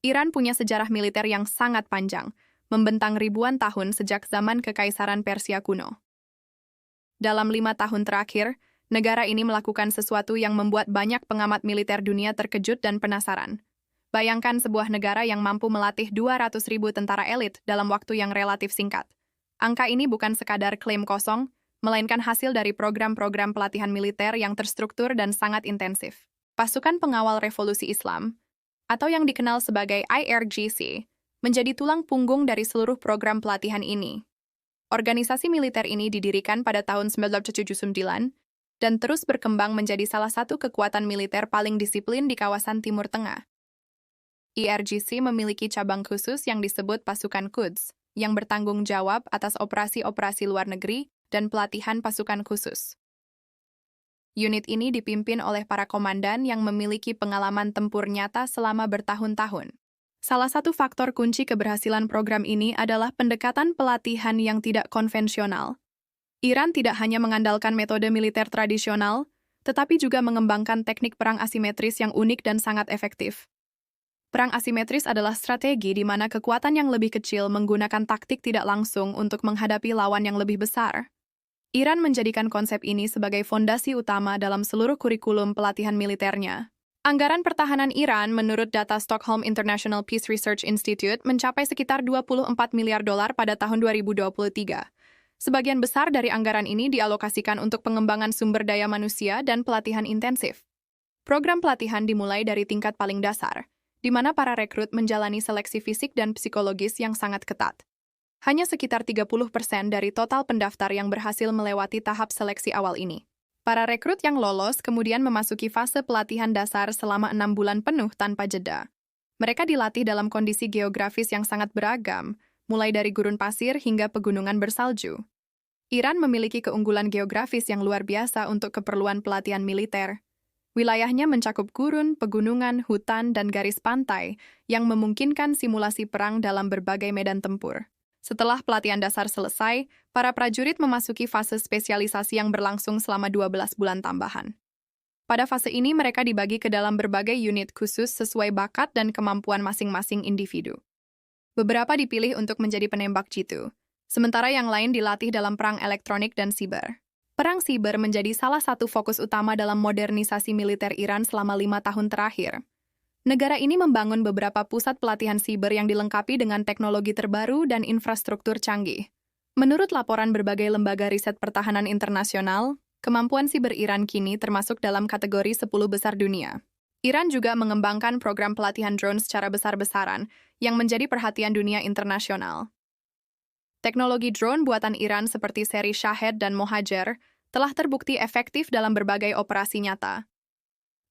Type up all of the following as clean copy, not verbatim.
Iran punya sejarah militer yang sangat panjang, membentang ribuan tahun sejak zaman Kekaisaran Persia kuno. Dalam 5 tahun terakhir, negara ini melakukan sesuatu yang membuat banyak pengamat militer dunia terkejut dan penasaran. Bayangkan sebuah negara yang mampu melatih 200.000 tentara elit dalam waktu yang relatif singkat. Angka ini bukan sekadar klaim kosong, melainkan hasil dari program-program pelatihan militer yang terstruktur dan sangat intensif. Pasukan Pengawal Revolusi Islam, atau yang dikenal sebagai IRGC, menjadi tulang punggung dari seluruh program pelatihan ini. Organisasi militer ini didirikan pada tahun 1979 dan terus berkembang menjadi salah satu kekuatan militer paling disiplin di kawasan Timur Tengah. IRGC memiliki cabang khusus yang disebut Pasukan Quds, yang bertanggung jawab atas operasi-operasi luar negeri dan pelatihan pasukan khusus. Unit ini dipimpin oleh para komandan yang memiliki pengalaman tempur nyata selama bertahun-tahun. Salah satu faktor kunci keberhasilan program ini adalah pendekatan pelatihan yang tidak konvensional. Iran tidak hanya mengandalkan metode militer tradisional, tetapi juga mengembangkan teknik perang asimetris yang unik dan sangat efektif. Perang asimetris adalah strategi di mana kekuatan yang lebih kecil menggunakan taktik tidak langsung untuk menghadapi lawan yang lebih besar. Iran menjadikan konsep ini sebagai fondasi utama dalam seluruh kurikulum pelatihan militernya. Anggaran pertahanan Iran menurut data Stockholm International Peace Research Institute mencapai sekitar 24 miliar dolar pada tahun 2023. Sebagian besar dari anggaran ini dialokasikan untuk pengembangan sumber daya manusia dan pelatihan intensif. Program pelatihan dimulai dari tingkat paling dasar, di mana para rekrut menjalani seleksi fisik dan psikologis yang sangat ketat. Hanya sekitar 30% dari total pendaftar yang berhasil melewati tahap seleksi awal ini. Para rekrut yang lolos kemudian memasuki fase pelatihan dasar selama 6 bulan penuh tanpa jeda. Mereka dilatih dalam kondisi geografis yang sangat beragam, mulai dari gurun pasir hingga pegunungan bersalju. Iran memiliki keunggulan geografis yang luar biasa untuk keperluan pelatihan militer. Wilayahnya mencakup gurun, pegunungan, hutan, dan garis pantai yang memungkinkan simulasi perang dalam berbagai medan tempur. Setelah pelatihan dasar selesai, para prajurit memasuki fase spesialisasi yang berlangsung selama 12 bulan tambahan. Pada fase ini mereka dibagi ke dalam berbagai unit khusus sesuai bakat dan kemampuan masing-masing individu. Beberapa dipilih untuk menjadi penembak jitu, sementara yang lain dilatih dalam perang elektronik dan siber. Perang siber menjadi salah satu fokus utama dalam modernisasi militer Iran selama 5 tahun terakhir. Negara ini membangun beberapa pusat pelatihan siber yang dilengkapi dengan teknologi terbaru dan infrastruktur canggih. Menurut laporan berbagai lembaga riset pertahanan internasional, kemampuan siber Iran kini termasuk dalam kategori 10 besar dunia. Iran juga mengembangkan program pelatihan drone secara besar-besaran yang menjadi perhatian dunia internasional. Teknologi drone buatan Iran seperti seri Shahed dan Mohajer telah terbukti efektif dalam berbagai operasi nyata.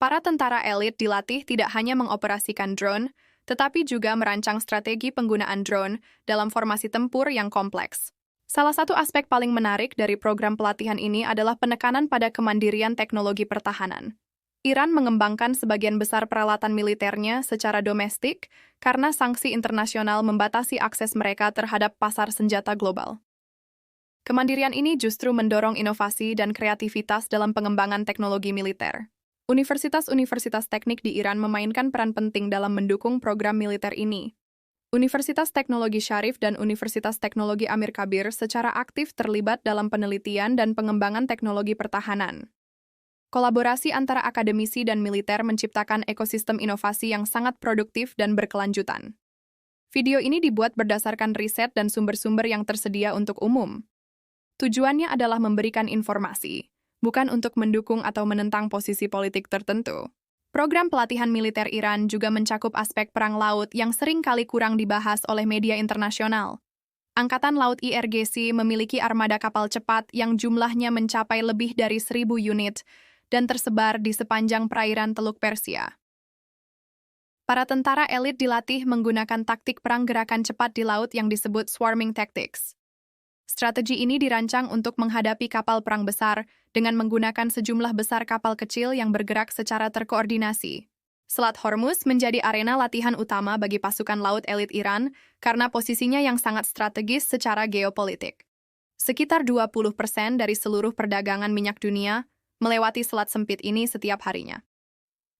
Para tentara elit dilatih tidak hanya mengoperasikan drone, tetapi juga merancang strategi penggunaan drone dalam formasi tempur yang kompleks. Salah satu aspek paling menarik dari program pelatihan ini adalah penekanan pada kemandirian teknologi pertahanan. Iran mengembangkan sebagian besar peralatan militernya secara domestik karena sanksi internasional membatasi akses mereka terhadap pasar senjata global. Kemandirian ini justru mendorong inovasi dan kreativitas dalam pengembangan teknologi militer. Universitas-universitas teknik di Iran memainkan peran penting dalam mendukung program militer ini. Universitas Teknologi Syarif dan Universitas Teknologi Amir Kabir secara aktif terlibat dalam penelitian dan pengembangan teknologi pertahanan. Kolaborasi antara akademisi dan militer menciptakan ekosistem inovasi yang sangat produktif dan berkelanjutan. Video ini dibuat berdasarkan riset dan sumber-sumber yang tersedia untuk umum. Tujuannya adalah memberikan informasi, bukan untuk mendukung atau menentang posisi politik tertentu. Program pelatihan militer Iran juga mencakup aspek perang laut yang sering kali kurang dibahas oleh media internasional. Angkatan Laut IRGC memiliki armada kapal cepat yang jumlahnya mencapai lebih dari 1.000 unit dan tersebar di sepanjang perairan Teluk Persia. Para tentara elit dilatih menggunakan taktik perang gerakan cepat di laut yang disebut swarming tactics. Strategi ini dirancang untuk menghadapi kapal perang besar dengan menggunakan sejumlah besar kapal kecil yang bergerak secara terkoordinasi. Selat Hormuz menjadi arena latihan utama bagi pasukan laut elit Iran karena posisinya yang sangat strategis secara geopolitik. Sekitar 20% dari seluruh perdagangan minyak dunia melewati selat sempit ini setiap harinya.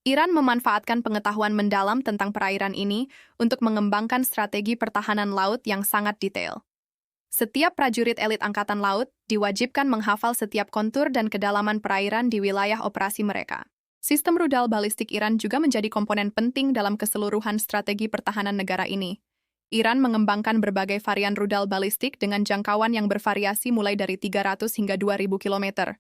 Iran memanfaatkan pengetahuan mendalam tentang perairan ini untuk mengembangkan strategi pertahanan laut yang sangat detail. Setiap prajurit elit Angkatan Laut diwajibkan menghafal setiap kontur dan kedalaman perairan di wilayah operasi mereka. Sistem rudal balistik Iran juga menjadi komponen penting dalam keseluruhan strategi pertahanan negara ini. Iran mengembangkan berbagai varian rudal balistik dengan jangkauan yang bervariasi mulai dari 300 hingga 2.000 km.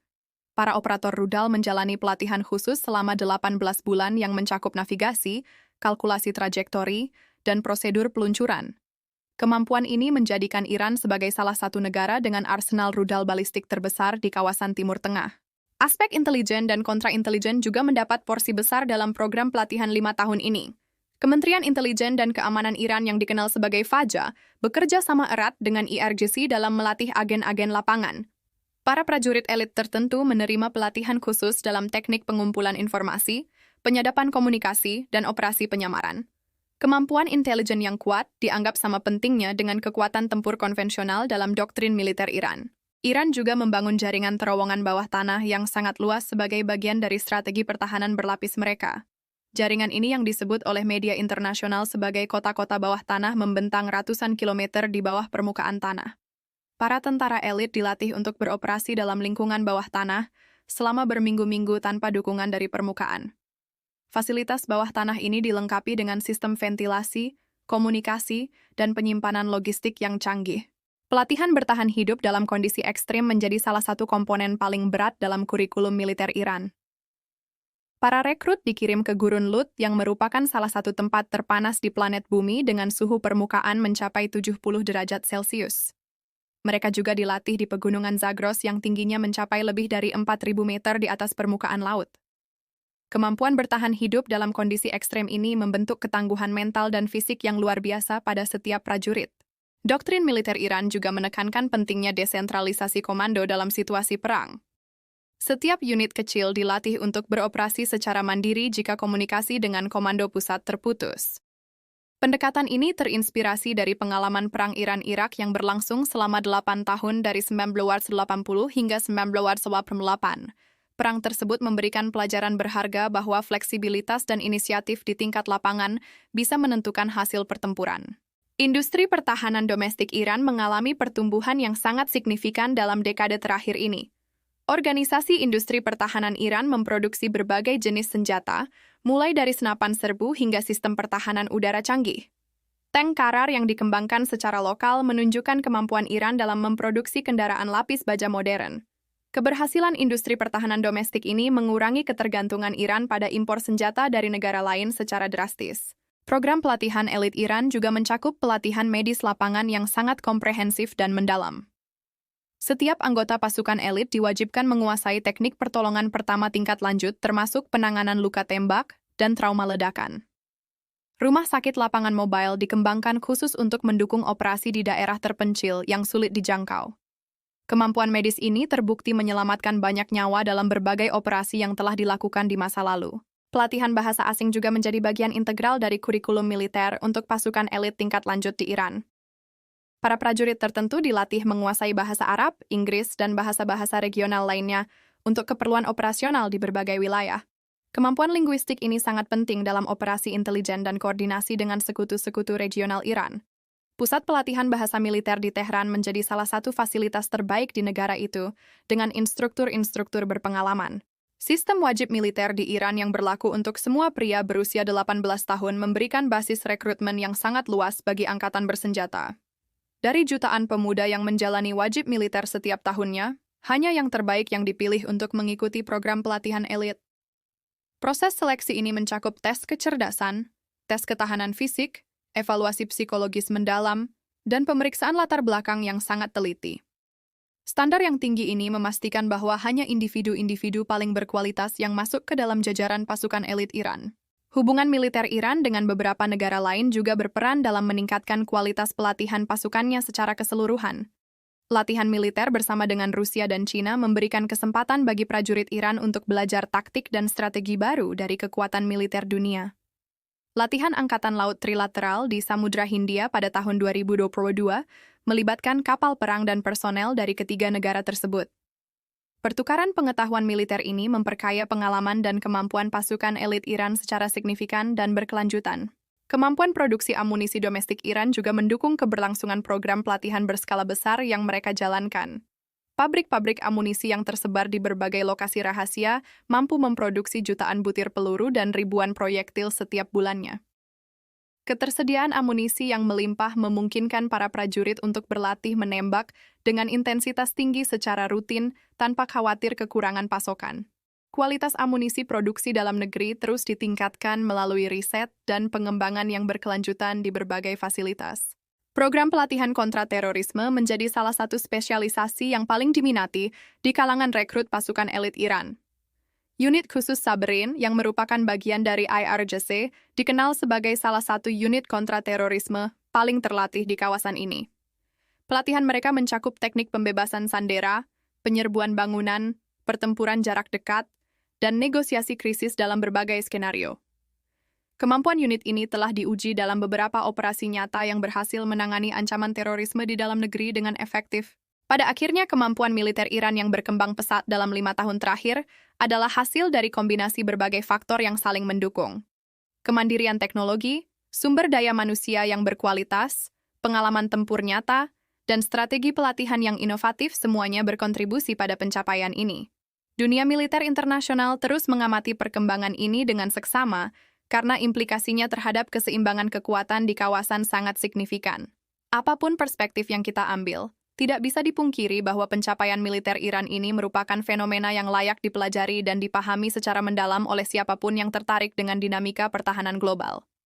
Para operator rudal menjalani pelatihan khusus selama 18 bulan yang mencakup navigasi, kalkulasi trajektori, dan prosedur peluncuran. Kemampuan ini menjadikan Iran sebagai salah satu negara dengan arsenal rudal balistik terbesar di kawasan Timur Tengah. Aspek intelijen dan kontraintelijen juga mendapat porsi besar dalam program pelatihan 5 tahun ini. Kementerian Intelijen dan Keamanan Iran yang dikenal sebagai FAJA bekerja sama erat dengan IRGC dalam melatih agen-agen lapangan. Para prajurit elit tertentu menerima pelatihan khusus dalam teknik pengumpulan informasi, penyadapan komunikasi, dan operasi penyamaran. Kemampuan intelijen yang kuat dianggap sama pentingnya dengan kekuatan tempur konvensional dalam doktrin militer Iran. Iran juga membangun jaringan terowongan bawah tanah yang sangat luas sebagai bagian dari strategi pertahanan berlapis mereka. Jaringan ini yang disebut oleh media internasional sebagai kota-kota bawah tanah membentang ratusan kilometer di bawah permukaan tanah. Para tentara elit dilatih untuk beroperasi dalam lingkungan bawah tanah selama berminggu-minggu tanpa dukungan dari permukaan. Fasilitas bawah tanah ini dilengkapi dengan sistem ventilasi, komunikasi, dan penyimpanan logistik yang canggih. Pelatihan bertahan hidup dalam kondisi ekstrim menjadi salah satu komponen paling berat dalam kurikulum militer Iran. Para rekrut dikirim ke Gurun Lut yang merupakan salah satu tempat terpanas di planet Bumi dengan suhu permukaan mencapai 70 derajat Celcius. Mereka juga dilatih di pegunungan Zagros yang tingginya mencapai lebih dari 4.000 meter di atas permukaan laut. Kemampuan bertahan hidup dalam kondisi ekstrem ini membentuk ketangguhan mental dan fisik yang luar biasa pada setiap prajurit. Doktrin militer Iran juga menekankan pentingnya desentralisasi komando dalam situasi perang. Setiap unit kecil dilatih untuk beroperasi secara mandiri jika komunikasi dengan komando pusat terputus. Pendekatan ini terinspirasi dari pengalaman Perang Iran-Irak yang berlangsung selama 8 tahun dari 1980 hingga 1988. Perang tersebut memberikan pelajaran berharga bahwa fleksibilitas dan inisiatif di tingkat lapangan bisa menentukan hasil pertempuran. Industri pertahanan domestik Iran mengalami pertumbuhan yang sangat signifikan dalam dekade terakhir ini. Organisasi industri pertahanan Iran memproduksi berbagai jenis senjata, mulai dari senapan serbu hingga sistem pertahanan udara canggih. Tank Karar yang dikembangkan secara lokal menunjukkan kemampuan Iran dalam memproduksi kendaraan lapis baja modern. Keberhasilan industri pertahanan domestik ini mengurangi ketergantungan Iran pada impor senjata dari negara lain secara drastis. Program pelatihan elit Iran juga mencakup pelatihan medis lapangan yang sangat komprehensif dan mendalam. Setiap anggota pasukan elit diwajibkan menguasai teknik pertolongan pertama tingkat lanjut termasuk penanganan luka tembak dan trauma ledakan. Rumah sakit lapangan mobile dikembangkan khusus untuk mendukung operasi di daerah terpencil yang sulit dijangkau. Kemampuan medis ini terbukti menyelamatkan banyak nyawa dalam berbagai operasi yang telah dilakukan di masa lalu. Pelatihan bahasa asing juga menjadi bagian integral dari kurikulum militer untuk pasukan elit tingkat lanjut di Iran. Para prajurit tertentu dilatih menguasai bahasa Arab, Inggris, dan bahasa-bahasa regional lainnya untuk keperluan operasional di berbagai wilayah. Kemampuan linguistik ini sangat penting dalam operasi intelijen dan koordinasi dengan sekutu-sekutu regional Iran. Pusat pelatihan bahasa militer di Tehran menjadi salah satu fasilitas terbaik di negara itu dengan instruktur-instruktur berpengalaman. Sistem wajib militer di Iran yang berlaku untuk semua pria berusia 18 tahun memberikan basis rekrutmen yang sangat luas bagi angkatan bersenjata. Dari jutaan pemuda yang menjalani wajib militer setiap tahunnya, hanya yang terbaik yang dipilih untuk mengikuti program pelatihan elit. Proses seleksi ini mencakup tes kecerdasan, tes ketahanan fisik, evaluasi psikologis mendalam, dan pemeriksaan latar belakang yang sangat teliti. Standar yang tinggi ini memastikan bahwa hanya individu-individu paling berkualitas yang masuk ke dalam jajaran pasukan elit Iran. Hubungan militer Iran dengan beberapa negara lain juga berperan dalam meningkatkan kualitas pelatihan pasukannya secara keseluruhan. Latihan militer bersama dengan Rusia dan Cina memberikan kesempatan bagi prajurit Iran untuk belajar taktik dan strategi baru dari kekuatan militer dunia. Latihan Angkatan Laut Trilateral di Samudra Hindia pada tahun 2022 melibatkan kapal perang dan personel dari ketiga negara tersebut. Pertukaran pengetahuan militer ini memperkaya pengalaman dan kemampuan pasukan elit Iran secara signifikan dan berkelanjutan. Kemampuan produksi amunisi domestik Iran juga mendukung keberlangsungan program pelatihan berskala besar yang mereka jalankan. Pabrik-pabrik amunisi yang tersebar di berbagai lokasi rahasia mampu memproduksi jutaan butir peluru dan ribuan proyektil setiap bulannya. Ketersediaan amunisi yang melimpah memungkinkan para prajurit untuk berlatih menembak dengan intensitas tinggi secara rutin tanpa khawatir kekurangan pasokan. Kualitas amunisi produksi dalam negeri terus ditingkatkan melalui riset dan pengembangan yang berkelanjutan di berbagai fasilitas. Program pelatihan kontraterorisme menjadi salah satu spesialisasi yang paling diminati di kalangan rekrut pasukan elit Iran. Unit khusus Sabrin, yang merupakan bagian dari IRGC, dikenal sebagai salah satu unit kontraterorisme paling terlatih di kawasan ini. Pelatihan mereka mencakup teknik pembebasan sandera, penyerbuan bangunan, pertempuran jarak dekat, dan negosiasi krisis dalam berbagai skenario. Kemampuan unit ini telah diuji dalam beberapa operasi nyata yang berhasil menangani ancaman terorisme di dalam negeri dengan efektif. Pada akhirnya, kemampuan militer Iran yang berkembang pesat dalam 5 tahun terakhir adalah hasil dari kombinasi berbagai faktor yang saling mendukung. Kemandirian teknologi, sumber daya manusia yang berkualitas, pengalaman tempur nyata, dan strategi pelatihan yang inovatif semuanya berkontribusi pada pencapaian ini. Dunia militer internasional terus mengamati perkembangan ini dengan seksama karena implikasinya terhadap keseimbangan kekuatan di kawasan sangat signifikan. Apapun perspektif yang kita ambil, tidak bisa dipungkiri bahwa pencapaian militer Iran ini merupakan fenomena yang layak dipelajari dan dipahami secara mendalam oleh siapapun yang tertarik dengan dinamika pertahanan global.